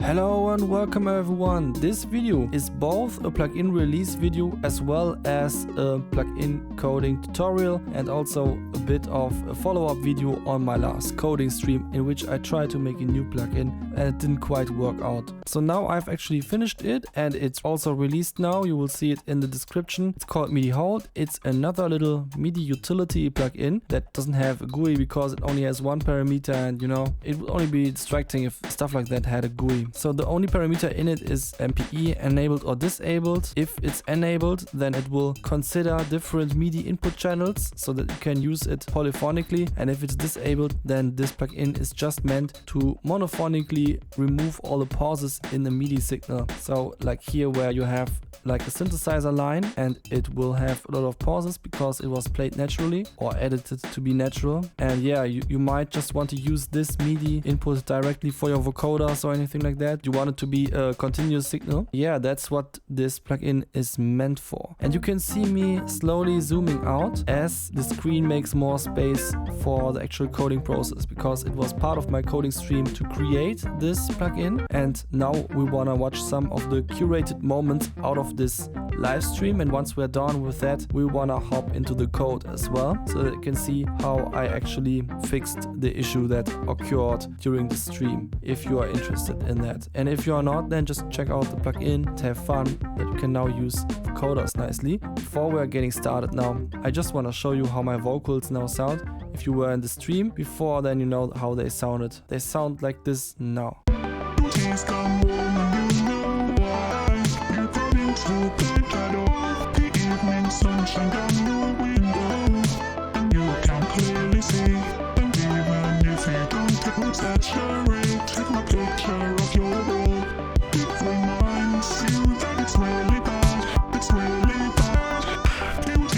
Hello and welcome everyone. This video is both a plugin release video as well as a plugin coding tutorial and also a bit of a follow-up video on my last coding stream in which I tried to make a new plugin and it didn't quite work out. So now I've actually finished it and it's also released now. You will see it in the description. It's called MIDIHold. It's another little MIDI utility plugin that doesn't have a GUI because it only has one parameter, and you know, it would only be distracting if stuff like that had a GUI. So the only parameter in it is MPE enabled or disabled. If it's enabled, then it will consider different MIDI input channels so that you can use it polyphonically, and if it's disabled, then this plugin is just meant to monophonically remove all the pauses in the MIDI signal. So like here where you have like a synthesizer line and it will have a lot of pauses because it was played naturally or edited to be natural. And yeah, you might just want to use this MIDI input directly for your vocoders or anything like that. You want it to be a continuous signal. Yeah, that's what this plugin is meant for. And you can see me slowly zooming out as the screen makes more space for the actual coding process, because it was part of my coding stream to create this plugin, and now we want to watch some of the curated moments out of this live stream. And once we're done with that, we want to hop into the code as well so that you can see how I actually fixed the issue that occurred during the stream, if you are interested in that. And if you are not, then just check out the plugin to have fun, that you can now use vocoders nicely. Before we're getting started now, I just want to show you how my vocals now sound. If you were in the stream before, then you know how they sounded. They sound like this now.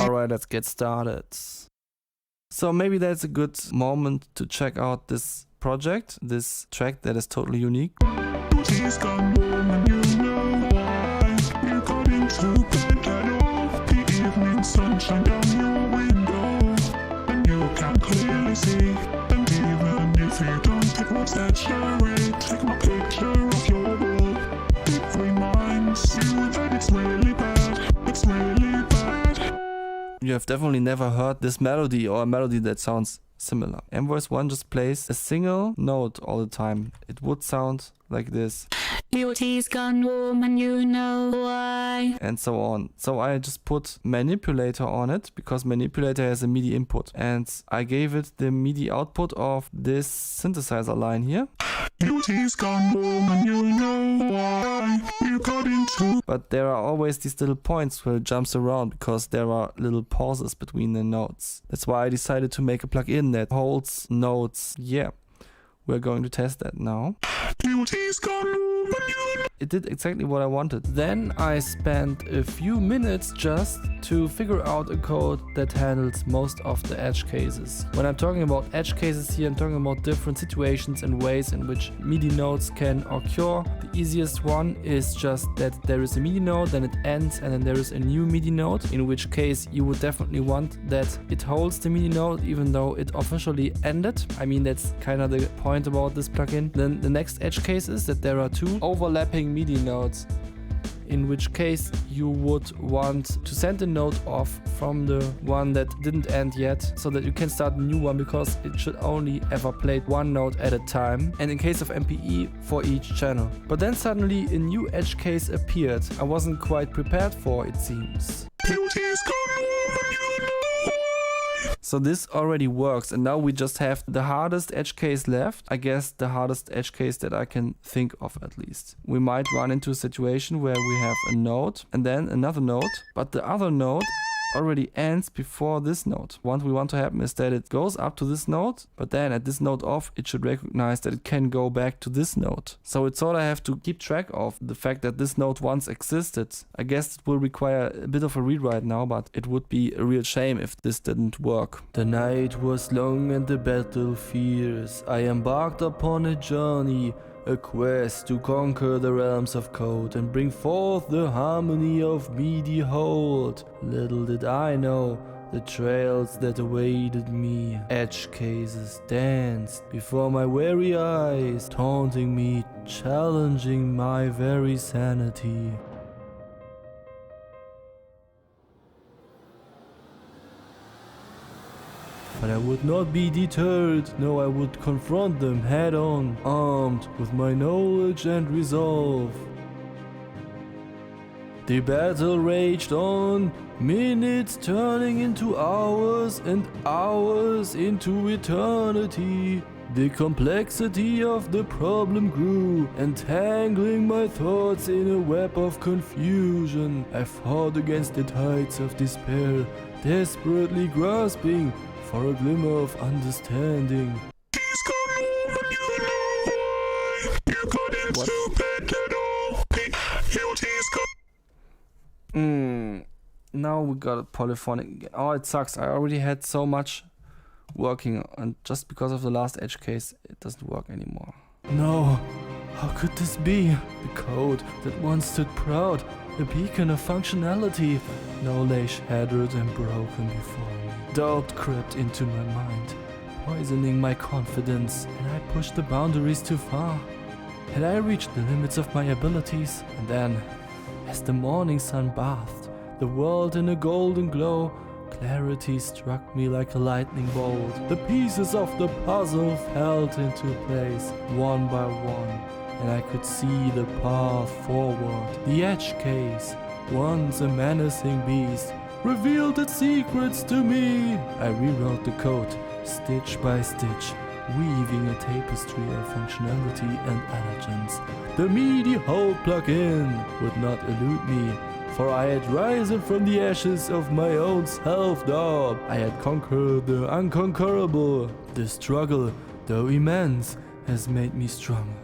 Alright, let's get started. So maybe that's a good moment to check out this project, this track that is totally unique. Sunshine down your window, and you can clearly see. And even if you don't take what's exaggerate, take my picture of your wall. It reminds you that it's really bad. It's really bad. You have definitely never heard this melody or a melody that sounds similar. Voice 1 just plays a single note all the time. It would sound like this. Your tea's gone warm and you know why. And so on. So I just put manipulator on it because manipulator has a MIDI input. And I gave it the MIDI output of this synthesizer line here. Your tea's gone warm and you know why. You got into. But there are always these little points where it jumps around because there are little pauses between the notes. That's why I decided to make a plugin that holds notes. Yeah. We're going to test that now. It did exactly what I wanted. Then I spent a few minutes just to figure out a code that handles most of the edge cases. When I'm talking about edge cases here, I'm talking about different situations and ways in which MIDI notes can occur. The easiest one is just that there is a MIDI note, then it ends, and then there is a new MIDI note, in which case you would definitely want that it holds the MIDI note even though it officially ended. I mean, that's kind of the point about this plugin. Then the next edge case is that there are two overlapping MIDI notes, in which case you would want to send a note off from the one that didn't end yet so that you can start a new one, because it should only ever play one note at a time, and in case of MPE for each channel. But then suddenly a new edge case appeared I wasn't quite prepared for, it seems. So this already works, and now we just have the hardest edge case left. I guess the hardest edge case that I can think of, at least. We might run into a situation where we have a note and then another note, but the other note already ends before this note. What we want to happen is that it goes up to this note, but then at this note off, it should recognize that it can go back to this note. So it sort of have to keep track of the fact that this note once existed. I guess it will require a bit of a rewrite now, but it would be a real shame if this didn't work. The night was long and the battle fierce. I embarked upon a journey, a quest to conquer the realms of code and bring forth the harmony of MIDIHold. Little did I know the trails that awaited me. Edge cases danced before my weary eyes, taunting me, challenging my very sanity. But I would not be deterred, no, I would confront them head on, armed with my knowledge and resolve. The battle raged on, minutes turning into hours and hours into eternity. The complexity of the problem grew, entangling my thoughts in a web of confusion. I fought against the tides of despair, desperately grasping for a glimmer of understanding. What? Now we got a polyphonic again. Oh, it sucks. I already had so much working, and just because of the last edge case, it doesn't work anymore. No, how could this be? The code that once stood proud, a beacon of functionality, now lay shattered and broken before me. Doubt crept into my mind, poisoning my confidence, and I pushed the boundaries too far. Had I reached the limits of my abilities? And then, as the morning sun bathed the world in a golden glow, clarity struck me like a lightning bolt. The pieces of the puzzle fell into place, one by one, and I could see the path forward. The edge case, once a menacing beast, revealed its secrets to me. I rewrote the code, stitch by stitch, weaving a tapestry of functionality and elegance. The MIDIHold plugin would not elude me, for I had risen from the ashes of my own self-doubt. I had conquered the unconquerable. The struggle, though immense, has made me strong.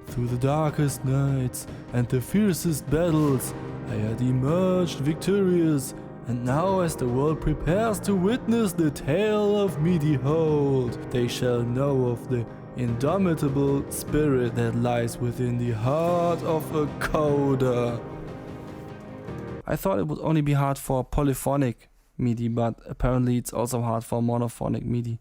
Through the darkest nights and the fiercest battles, I had emerged victorious. And now, as the world prepares to witness the tale of MIDIHold, they shall know of the indomitable spirit that lies within the heart of a coder. I thought it would only be hard for polyphonic MIDI, but apparently it's also hard for monophonic MIDI.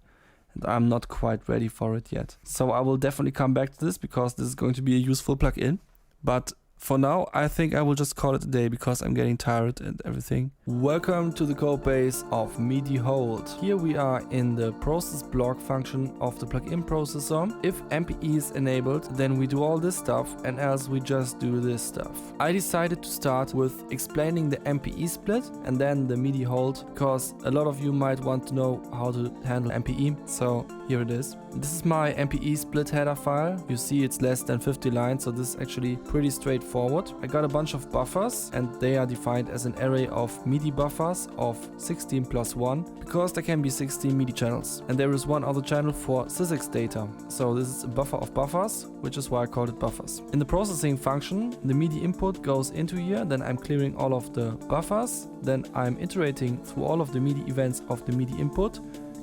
And I'm not quite ready for it yet. So I will definitely come back to this because this is going to be a useful plugin. But for now, I think I will just call it a day because I'm getting tired and everything. Welcome to the code base of MIDIHold. Here we are in the process block function of the plugin processor. If MPE is enabled, then we do all this stuff, and else we just do this stuff. I decided to start with explaining the MPE split and then the MIDIHold, because a lot of you might want to know how to handle MPE. So here it is. This is my MPE split header file. You see it's less than 50 lines, so this is actually pretty straightforward. I got a bunch of buffers, and they are defined as an array of MIDI buffers of 16 plus 1, because there can be 16 MIDI channels. And there is one other channel for sysex data. So this is a buffer of buffers, which is why I called it buffers. In the processing function, the MIDI input goes into here, then I'm clearing all of the buffers, then I'm iterating through all of the MIDI events of the MIDI input,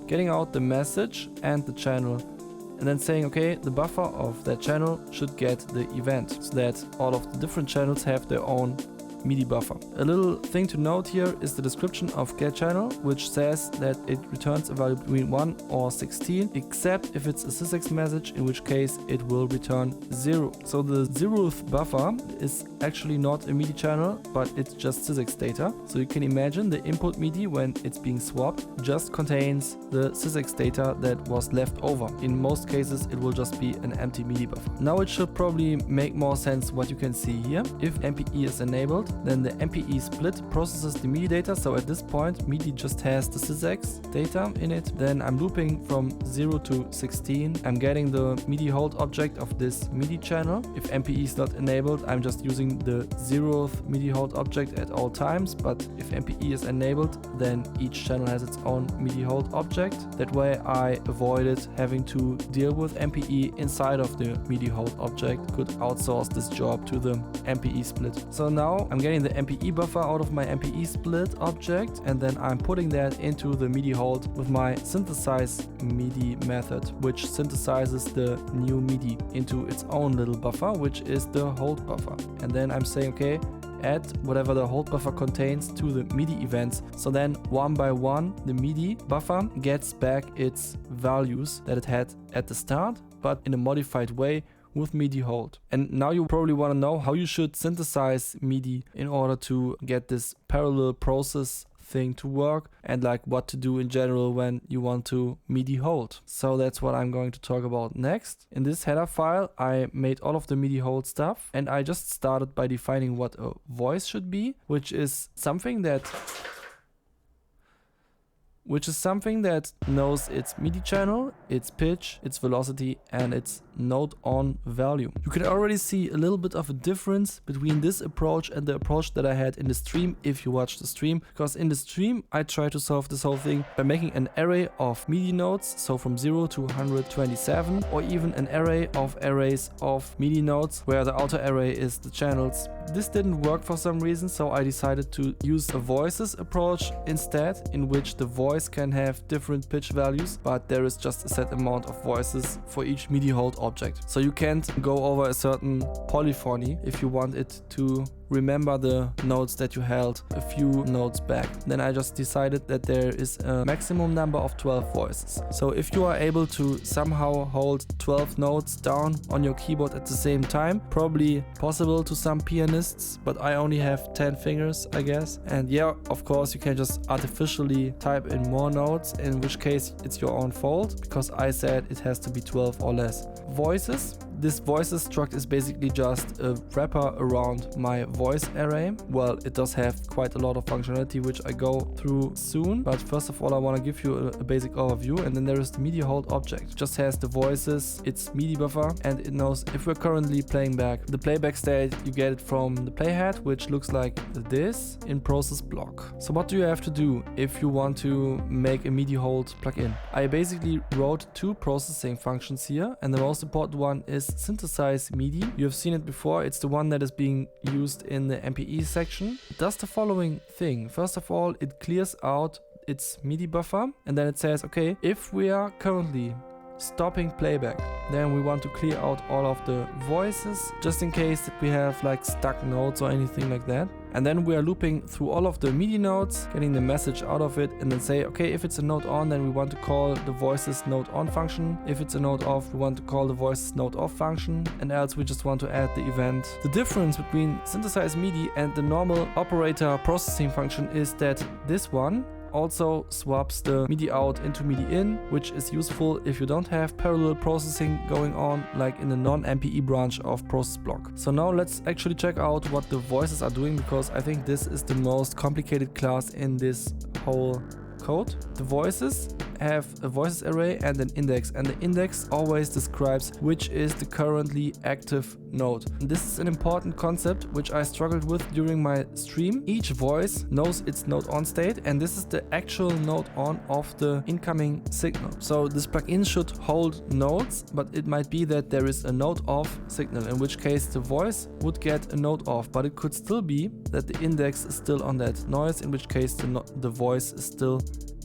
getting out the message and the channel, and then saying, okay, the buffer of that channel should get the event, so that all of the different channels have their own MIDI buffer. A little thing to note here is the description of getChannel, which says that it returns a value between 1 or 16, except if it's a sysex message, in which case it will return 0. So the 0th buffer is actually not a MIDI channel, but it's just sysex data. So you can imagine the input MIDI, when it's being swapped, just contains the sysex data that was left over. In most cases it will just be an empty MIDI buffer. Now it should probably make more sense what you can see here. If MPE is enabled, then the MPE split processes the MIDI data. So at this point MIDI just has the sysex data in it. Then I'm looping from 0 to 16. I'm getting the MIDIHold object of this MIDI channel. If MPE is not enabled, I'm just using the 0th MIDIHold object at all times. But if MPE is enabled, then each channel has its own MIDIHold object. That way I avoided having to deal with MPE inside of the MIDIHold object, could outsource this job to the MPE split. So now I'm getting the MPE buffer out of my MPE split object, and then I'm putting that into the MIDIHold with my synthesize MIDI method, which synthesizes the new MIDI into its own little buffer, which is the hold buffer. And then I'm saying, okay, add whatever the hold buffer contains to the MIDI events. So then one by one, the MIDI buffer gets back its values that it had at the start, but in a modified way with MIDIHold. And now you probably want to know how you should synthesize MIDI in order to get this parallel process thing to work, and like what to do in general when you want to MIDIHold. So that's what I'm going to talk about next. In this header file, I made all of the MIDIHold stuff, and I just started by defining what a voice should be, which is something that knows its MIDI channel, its pitch, its velocity, and its note on value. You can already see a little bit of a difference between this approach and the approach that I had in the stream if you watch the stream, because in the stream I try to solve this whole thing by making an array of MIDI notes, so from 0 to 127, or even an array of arrays of MIDI notes where the outer array is the channels. This didn't work for some reason, so I decided to use a voices approach instead, in which the voice can have different pitch values, but there is just a set amount of voices for each MIDIHold object. So you can't go over a certain polyphony if you want it to remember the notes that you held a few notes back. Then I just decided that there is a maximum number of 12 voices. So if you are able to somehow hold 12 notes down on your keyboard at the same time, probably possible to some pianists, but I only have 10 fingers, I guess. And yeah, of course you can just artificially type in more notes, in which case it's your own fault, because I said it has to be 12 or less. Voices. This voices struct is basically just a wrapper around my voice array. Well, it does have quite a lot of functionality, which I go through soon. But first of all, I want to give you a basic overview. And then there is the MIDIHold object. It just has the voices, its MIDI buffer, and it knows if we're currently playing back. The playback state, you get it from the playhead, which looks like this in process block. So what do you have to do if you want to make a MIDIHold plugin? I basically wrote two processing functions here, and the most important one is synthesize MIDI. You have seen it before. It's the one that is being used in the MPE section. It does the following thing. First of all, it clears out its MIDI buffer, and then it says, okay, if we are currently stopping playback, then we want to clear out all of the voices, just in case that we have like stuck notes or anything like that. And then we are looping through all of the MIDI notes, getting the message out of it, and then say, okay, if it's a note on, then we want to call the voices note on function. If it's a note off, we want to call the voices note off function, and else we just want to add the event. The difference between synthesize MIDI and the normal operator processing function is that this one also swaps the MIDI out into MIDI in, which is useful if you don't have parallel processing going on like in the non-MPE branch of process block. So now let's actually check out what the voices are doing, because I think this is the most complicated class in this whole code. The voices have a voices array and an index, and the index always describes which is the currently active node. And this is an important concept which I struggled with during my stream. Each voice knows its node on state, and this is the actual node on of the incoming signal. So this plugin should hold nodes, but it might be that there is a node off signal, in which case the voice would get a node off, but it could still be that the index is still on that noise, in which case the voice is still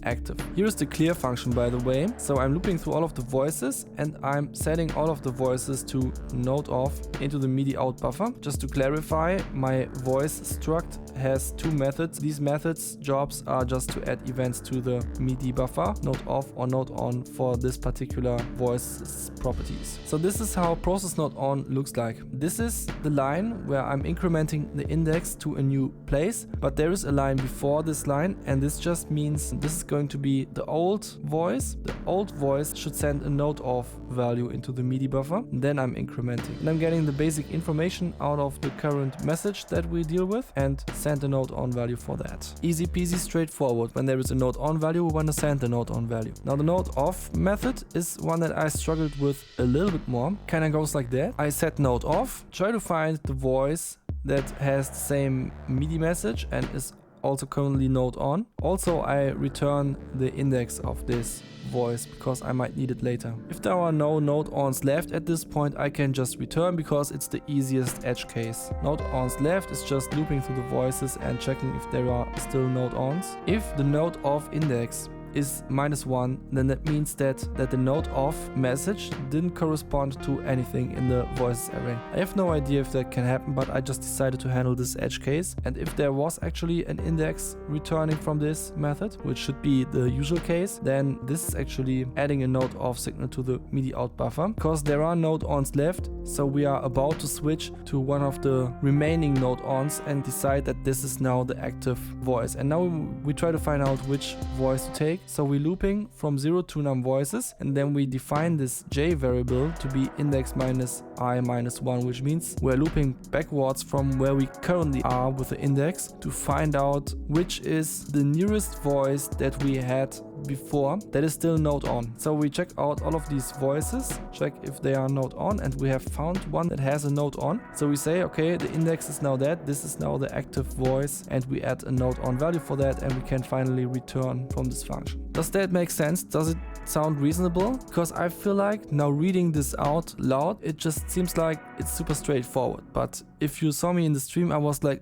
active. Here is the clear function, by the way. So I'm looping through all of the voices, and I'm setting all of the voices to node off into the MIDI out buffer. Just to clarify, my voice struct has two methods. These methods jobs are just to add events to the MIDI buffer, node off or node on for this particular voice properties. So this is how process node on looks like. This is the line where I'm incrementing the index to a new place, but there is a line before this line, and this just means this is going to be the old voice. The old voice should send a node off value into the MIDI buffer. Then I'm incrementing, and I'm getting the basic information out of the current message that we deal with and send a node on value for that. Easy peasy, straightforward. When there is a node on value, we want to send the node on value. Now the node off method is one that I struggled with a little bit more. Kind of goes like that. I set node off, try to find the voice that has the same MIDI message and is also currently node on. Also, I return the index of this voice because I might need it later. If there are no node ons left at this point, I can just return because it's the easiest edge case. Node ons left is just looping through the voices and checking if there are still node ons. If the node off index is -1, then that means that the note off message didn't correspond to anything in the voices array. I have no idea if that can happen, but I just decided to handle this edge case. And if there was actually an index returning from this method, which should be the usual case, then this is actually adding a note off signal to the MIDI out buffer, because there are note ons left. So we are about to switch to one of the remaining note ons and decide that this is now the active voice. And now we try to find out which voice to take. So we're looping from 0 to num voices, and then we define this j variable to be index -i-1, which means we're looping backwards from where we currently are with the index to find out which is the nearest voice that we had before that is still note on. So we check out all of these voices, check if they are note on, and we have found one that has a note on. So we say, okay, the index is now that, this is now the active voice, and we add a note on value for that, and we can finally return from this function. Does that make sense? Does it sound reasonable? Because I feel like now reading this out loud, it just seems like it's super straightforward. But if you saw me in the stream, I was like,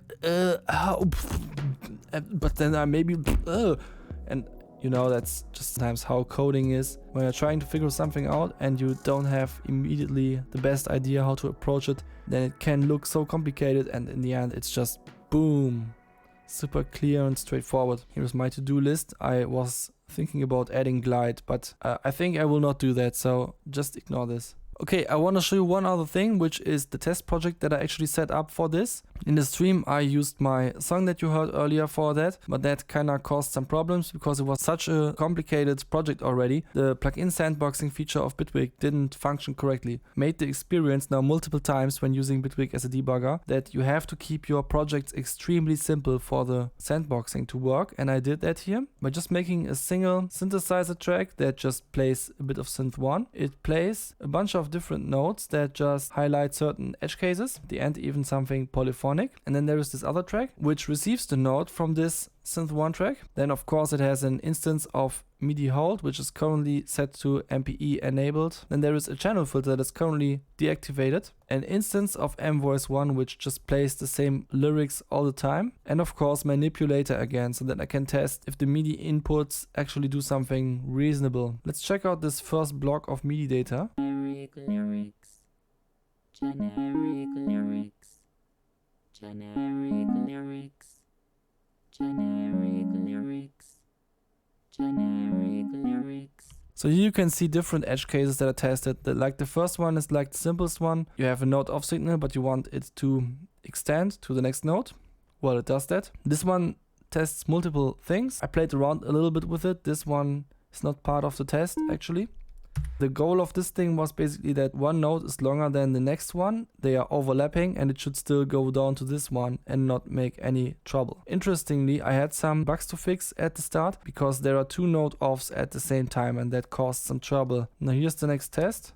but then I maybe, and you know, that's just sometimes how coding is. When you're trying to figure something out and you don't have immediately the best idea how to approach it, then it can look so complicated, and in the end it's just boom, super clear and straightforward. Here's my to-do list. I was thinking about adding glide, but I think I will not do that, so just ignore this. Okay, I want to show you one other thing, which is the test project that I actually set up for this. In the stream, I used my song that you heard earlier for that, but that kind of caused some problems because it was such a complicated project already. The plugin sandboxing feature of Bitwig didn't function correctly. Made the experience now multiple times when using Bitwig as a debugger that you have to keep your projects extremely simple for the sandboxing to work, and I did that here by just making a single synthesizer track that just plays a bit of synth 1. It plays a bunch of different notes that just highlight certain edge cases, at the end even something polyphonic. And then there is this other track which receives the note from this synth 1 track. Then of course it has an instance of MIDIHold, which is currently set to MPE enabled. Then there is a channel filter that is currently deactivated, an instance of mvoice1 which just plays the same lyrics all the time, and of course manipulator again, so that I can test if the MIDI inputs actually do something reasonable. Let's check out this first block of MIDI data. Generic lyrics, generic lyrics, generic lyrics, generic lyrics, generic lyrics. So here you can see different edge cases that are tested. Like the first one is like the simplest one. You have a note off signal, but you want it to extend to the next note. Well, it does that. This one tests multiple things. I played around a little bit with it. This one is not part of the test actually. The goal of this thing was basically that one note is longer than the next one. They are overlapping and it should still go down to this one and not make any trouble. Interestingly, I had some bugs to fix at the start because there are two note offs at the same time and that caused some trouble. Now here's the next test.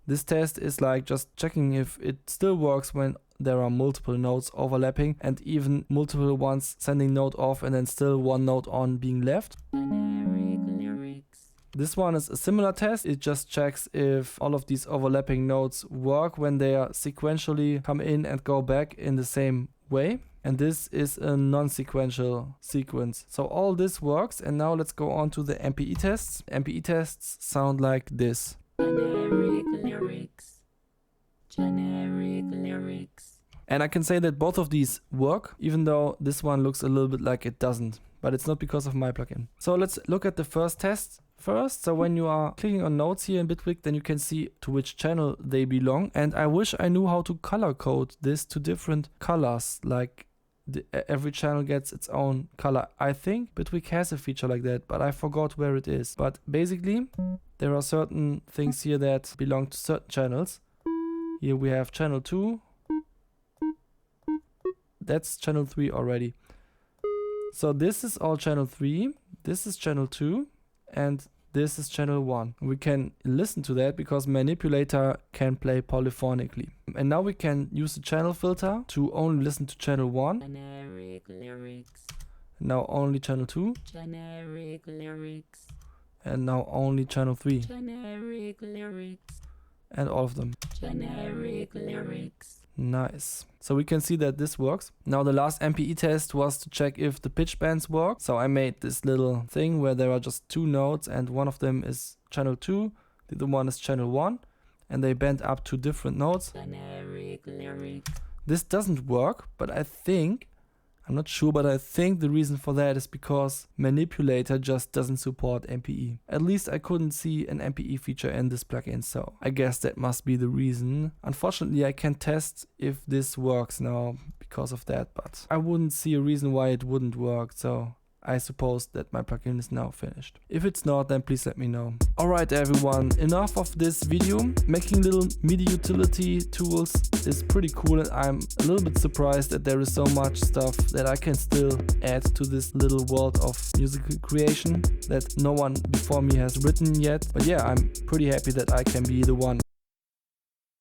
This test is like just checking if it still works when there are multiple notes overlapping and even multiple ones sending note off and then still one note on being left. This one is a similar test. It just checks if all of these overlapping notes work when they are sequentially come in and go back in the same way. And this is a non-sequential sequence. So all this works, and now let's go on to the MPE tests. MPE tests sound like this. Generic lyrics, generic lyrics. And I can say that both of these work, even though this one looks a little bit like it doesn't. But it's not because of my plugin. So let's look at the first test first. So when you are clicking on notes here in Bitwig, then you can see to which channel they belong. And I wish I knew how to color code this to different colors, like every channel gets its own color. I think Bitwig has a feature like that, but I forgot where it is. But basically, there are certain things here that belong to certain channels. Here we have channel 2. That's channel 3 already. So this is all channel 3, this is channel 2, and this is channel 1. We can listen to that because manipulator can play polyphonically. And now we can use the channel filter to only listen to channel 1. Generic lyrics. Now only channel 2. Generic lyrics. And now only channel 3. Generic lyrics. And all of them. Generic lyrics. Nice. So we can see that this works. Now the last MPE test was to check if the pitch bends work. So I made this little thing where there are just 2 notes and one of them is channel 2, the other one is channel 1, and they bend up to different notes. Generic lyrics. This doesn't work, but I'm not sure, but I think the reason for that is because Manipulator just doesn't support MPE. At least I couldn't see an MPE feature in this plugin, so I guess that must be the reason. Unfortunately, I can't test if this works now because of that, but I wouldn't see a reason why it wouldn't work, so I suppose that my plugin is now finished. If it's not, then please let me know. Alright everyone, enough of this video. Making little MIDI utility tools is pretty cool, and I'm a little bit surprised that there is so much stuff that I can still add to this little world of musical creation that no one before me has written yet. But yeah, I'm pretty happy that I can be the one